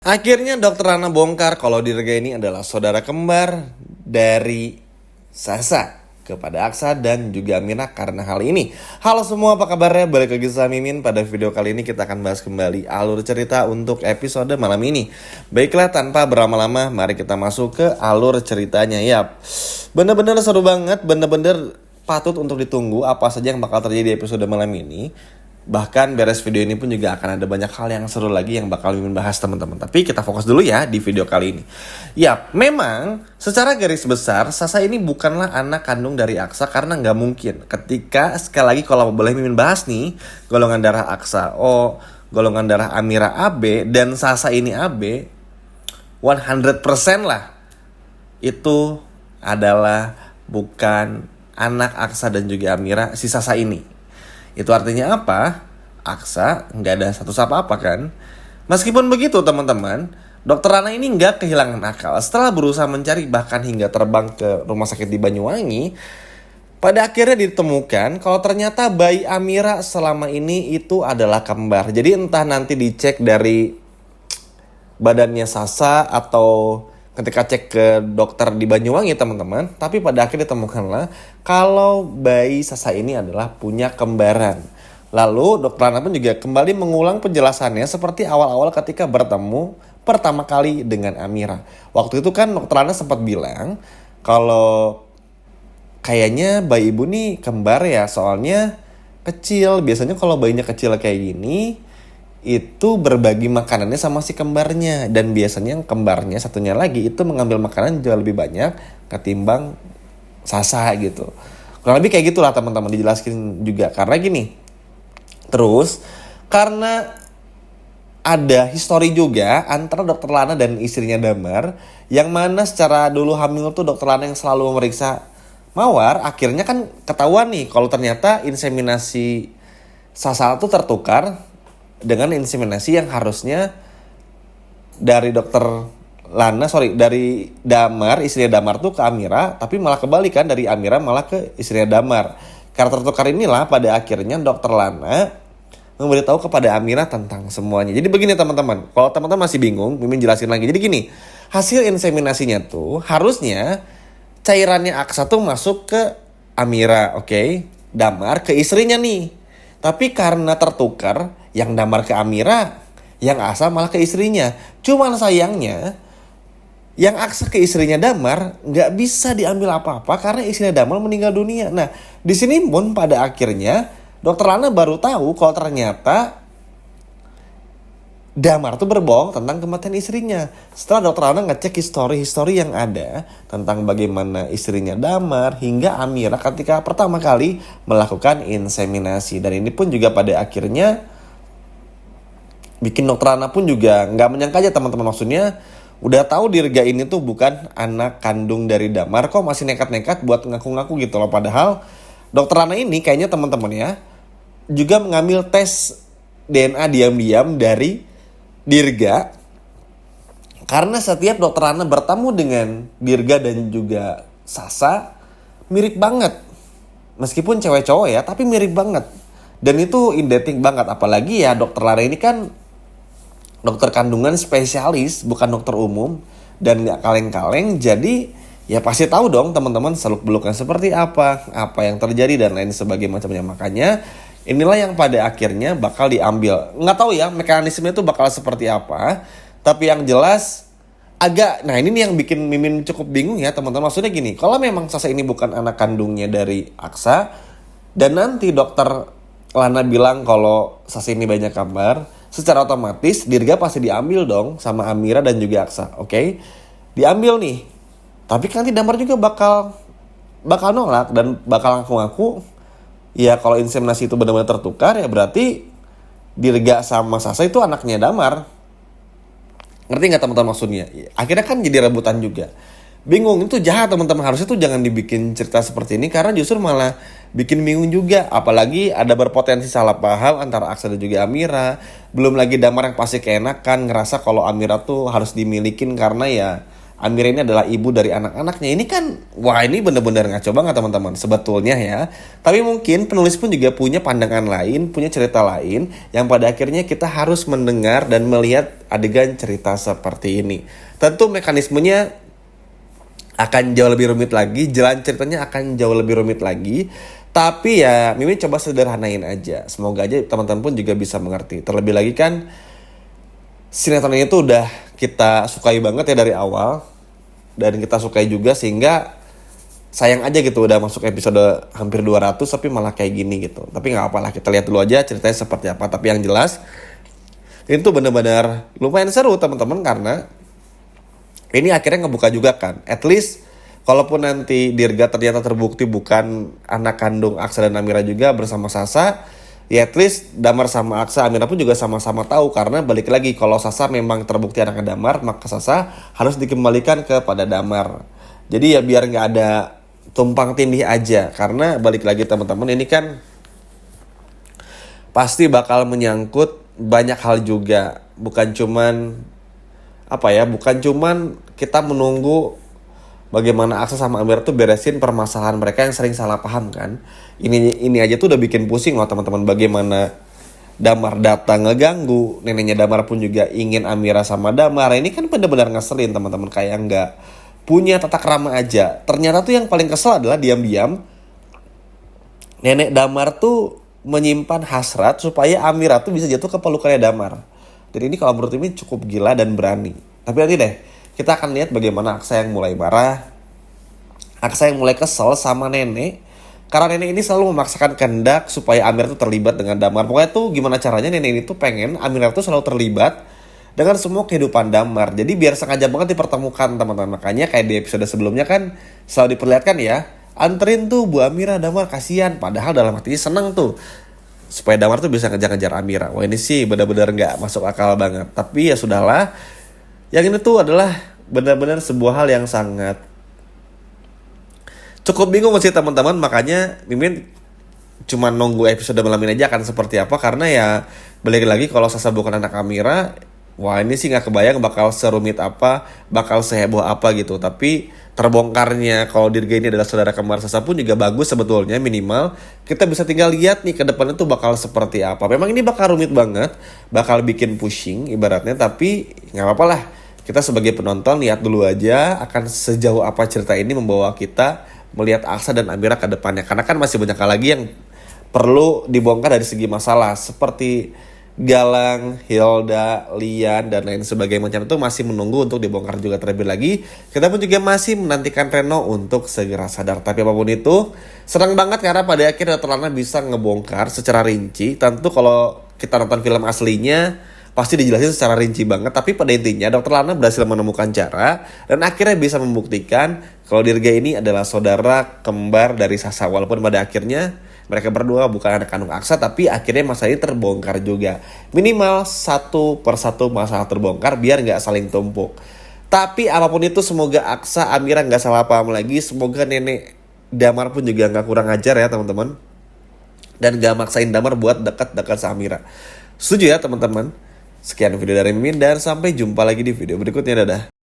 Akhirnya dokter Rana bongkar kalau Dirga ini adalah saudara kembar dari Sasa kepada Aksa dan juga Amira karena hal ini. Halo semua, apa kabarnya? Balik lagi sama Mimin. Pada video kali ini kita akan bahas kembali alur cerita untuk episode malam ini. Baiklah, tanpa berlama-lama, mari kita masuk ke alur ceritanya. Yap, bener-bener seru banget, bener-bener patut untuk ditunggu apa saja yang bakal terjadi di episode malam ini. Bahkan beres video ini pun juga akan ada banyak hal yang seru lagi yang bakal Mimin bahas teman-teman. Tapi kita fokus dulu ya di video kali ini. Ya, memang secara garis besar Sasa ini bukanlah anak kandung dari Aksa karena nggak mungkin. Ketika sekali lagi kalau boleh Mimin bahas nih, golongan darah Aksa O, golongan darah Amira AB dan Sasa ini AB, 100% lah itu adalah bukan anak Aksa dan juga Amira si Sasa ini. Itu artinya apa? Aksa nggak ada status apa-apa kan? Meskipun begitu teman-teman, dokter Rana ini nggak kehilangan akal. Setelah berusaha mencari bahkan hingga terbang ke rumah sakit di Banyuwangi, pada akhirnya ditemukan kalau ternyata bayi Amira selama ini itu adalah kembar. Jadi entah nanti dicek dari badannya Sasa atau ketika cek ke dokter di Banyuwangi teman-teman, tapi pada akhirnya ditemukanlah kalau bayi Sasa ini adalah punya kembaran. Lalu dokter Rana pun juga kembali mengulang penjelasannya seperti awal-awal ketika bertemu pertama kali dengan Amira. Waktu itu kan dokter Rana sempat bilang kalau kayaknya bayi ibu nih kembar ya, soalnya kecil. Biasanya kalau bayinya kecil kayak gini itu berbagi makanannya sama si kembarnya, dan biasanya yang kembarnya satunya lagi itu mengambil makanan jauh lebih banyak ketimbang Sasa gitu. Kurang lebih kayak gitulah teman-teman, dijelaskan juga karena gini. Terus karena ada histori juga antara dokter Lana dan istrinya Damar, yang mana secara dulu hamil tuh dokter Lana yang selalu memeriksa Mawar, akhirnya kan ketahuan nih kalau ternyata inseminasi Sasa tuh tertukar dengan inseminasi yang harusnya dari dari Damar, istrinya Damar tuh ke Amira, tapi malah kebalikan, dari Amira malah ke istrinya Damar. Karena tertukar inilah pada akhirnya dokter Lana memberitahu kepada Amira tentang semuanya. Jadi begini teman-teman, kalau teman-teman masih bingung, Mimin jelasin lagi. Jadi gini, hasil inseminasinya tuh harusnya cairannya Aksa tuh masuk ke Amira, oke? Damar ke istrinya nih. Tapi karena tertukar, yang Damar ke Amira, yang Aksa malah ke istrinya. Cuman sayangnya, yang Aksa ke istrinya Damar nggak bisa diambil apa-apa karena istrinya Damar meninggal dunia. Nah, di sini pun pada akhirnya dokter Lana baru tahu kalau ternyata Damar tuh berbohong tentang kematian istrinya. Setelah dokter Lana ngecek histori yang ada tentang bagaimana istrinya Damar hingga Amira ketika pertama kali melakukan inseminasi. Dan ini pun juga pada akhirnya bikin dokter Lana pun juga nggak menyangka aja teman-teman. Maksudnya udah tahu Dirga ini tuh bukan anak kandung dari Damar, kok masih nekat-nekat buat ngaku-ngaku gitu loh. Padahal dokter Lana ini kayaknya teman-teman ya juga mengambil tes DNA diam-diam dari Dirga, karena setiap dokter Lana bertemu dengan Dirga dan juga Sasa mirip banget. Meskipun cewek cowok ya, tapi mirip banget. Dan itu identik banget. Apalagi ya dokter Lana ini kan dokter kandungan spesialis, bukan dokter umum, dan gak kaleng-kaleng. Jadi ya pasti tahu dong teman-teman seluk-beluknya seperti apa yang terjadi dan lain sebagainya macamnya. Makanya inilah yang pada akhirnya bakal diambil. Nggak tahu ya mekanismenya itu bakal seperti apa. Tapi yang jelas nah ini nih yang bikin Mimin cukup bingung ya teman-teman. Maksudnya gini, kalau memang Sasa ini bukan anak kandungnya dari Aksa, dan nanti dokter Lana bilang kalau Sasa ini banyak kabar, secara otomatis Dirga pasti diambil dong sama Amira dan juga Aksa, oke? Diambil nih. Tapi nanti Damar juga bakal nolak dan bakal ngaku-ngaku ya kalau inseminasi itu benar-benar tertukar, ya berarti Dirga sama Sasa itu anaknya Damar. Ngerti nggak teman-teman maksudnya? Akhirnya kan jadi rebutan juga. Bingung, itu jahat teman-teman. Harusnya tuh jangan dibikin cerita seperti ini karena justru malah bikin bingung juga. Apalagi ada berpotensi salah paham antara Aksa dan juga Amira. Belum lagi Damar yang pasti keenakan ngerasa kalau Amira tuh harus dimilikin karena ya Amira ini adalah ibu dari anak-anaknya. Ini kan, wah ini bener-bener ngaco banget teman-teman sebetulnya ya. Tapi mungkin penulis pun juga punya pandangan lain, punya cerita lain, yang pada akhirnya kita harus mendengar dan melihat adegan cerita seperti ini. Tentu mekanismenya akan jauh lebih rumit lagi, jalan ceritanya akan jauh lebih rumit lagi. Tapi ya Mimin coba sederhanain aja. Semoga aja teman-teman pun juga bisa mengerti. Terlebih lagi kan sinetron ini tuh udah kita sukai banget ya dari awal. Dan kita sukai juga sehingga sayang aja gitu udah masuk episode hampir 200 tapi malah kayak gini gitu. Tapi gak apalah, kita lihat dulu aja ceritanya seperti apa. Tapi yang jelas ini tuh benar-benar lumayan seru teman-teman, karena ini akhirnya ngebuka juga kan. At least kalaupun nanti Dirga ternyata terbukti bukan anak kandung Aksa dan Amira juga bersama Sasa, ya at least Damar sama Aksa, Amira pun juga sama-sama tahu. Karena balik lagi, kalau Sasa memang terbukti anaknya Damar, maka Sasa harus dikembalikan kepada Damar. Jadi ya biar nggak ada tumpang tindih aja. Karena balik lagi teman-teman, ini kan pasti bakal menyangkut banyak hal juga. Bukan cuman kita menunggu bagaimana Aksa sama Amira tuh beresin permasalahan mereka yang sering salah paham kan. Ini aja tuh udah bikin pusing loh teman-teman. Bagaimana Damar datang ngeganggu, neneknya Damar pun juga ingin Amira sama Damar. Ini kan benar-benar ngeselin teman-teman, kayak nggak punya tata krama aja. Ternyata tuh yang paling kesel adalah diam-diam nenek Damar tuh menyimpan hasrat supaya Amira tuh bisa jatuh ke pelukannya Damar. Dan ini kalau menurut ini cukup gila dan berani. Tapi nanti deh kita akan lihat bagaimana Aksa yang mulai marah, Aksa yang mulai kesel sama nenek. Karena nenek ini selalu memaksakan kehendak supaya Amira tuh terlibat dengan Damar. Pokoknya tuh gimana caranya nenek ini tuh pengen Amira tuh selalu terlibat dengan semua kehidupan Damar. Jadi biar sengaja banget dipertemukan teman-teman. Makanya kayak di episode sebelumnya kan selalu diperlihatkan ya, anterin tuh Bu Amira Damar, kasihan. Padahal dalam hatinya seneng tuh supaya Damar tuh bisa ngejar-ngejar Amira. Wah ini sih benar-benar gak masuk akal banget. Tapi ya sudahlah. Yang ini tuh adalah benar-benar sebuah hal yang sangat cukup bingung sih teman-teman. Makanya Mimin cuma nunggu episode malam ini aja akan seperti apa. Karena ya balik lagi, kalau Sasa bukan anak Amira, wah ini sih gak kebayang bakal serumit apa, bakal seheboh apa gitu. Tapi terbongkarnya kalau Dirga ini adalah saudara kembar Sasa pun juga bagus sebetulnya. Minimal kita bisa tinggal lihat nih ke depannya tuh bakal seperti apa. Memang ini bakal rumit banget, bakal bikin pushing ibaratnya. Tapi gak apa-apa lah, kita sebagai penonton lihat dulu aja akan sejauh apa cerita ini membawa kita melihat Aksa dan Amira ke depannya. Karena kan masih banyak hal lagi yang perlu dibongkar dari segi masalah. Seperti Galang, Hilda, Lian, dan lain sebagainya macam itu masih menunggu untuk dibongkar juga terlebih lagi. Kita pun juga masih menantikan Reno untuk segera sadar. Tapi apapun itu, senang banget karena pada akhirnya Dr. Lana bisa ngebongkar secara rinci. Tentu kalau kita nonton film aslinya pasti dijelasin secara rinci banget. Tapi pada intinya Dr. Lana berhasil menemukan cara dan akhirnya bisa membuktikan kalau Dirga ini adalah saudara kembar dari Sasa. Walaupun pada akhirnya mereka berdua bukan anak kandung Aksa, tapi akhirnya masalah ini terbongkar juga. Minimal satu persatu masalah terbongkar biar nggak saling tumpuk. Tapi apapun itu, semoga Aksa, Amira nggak salah paham lagi. Semoga nenek Damar pun juga nggak kurang ajar ya teman-teman. Dan nggak maksain Damar buat dekat-dekat sama Amira. Setuju ya teman-teman? Sekian video dari Mimin dan sampai jumpa lagi di video berikutnya. Dadah.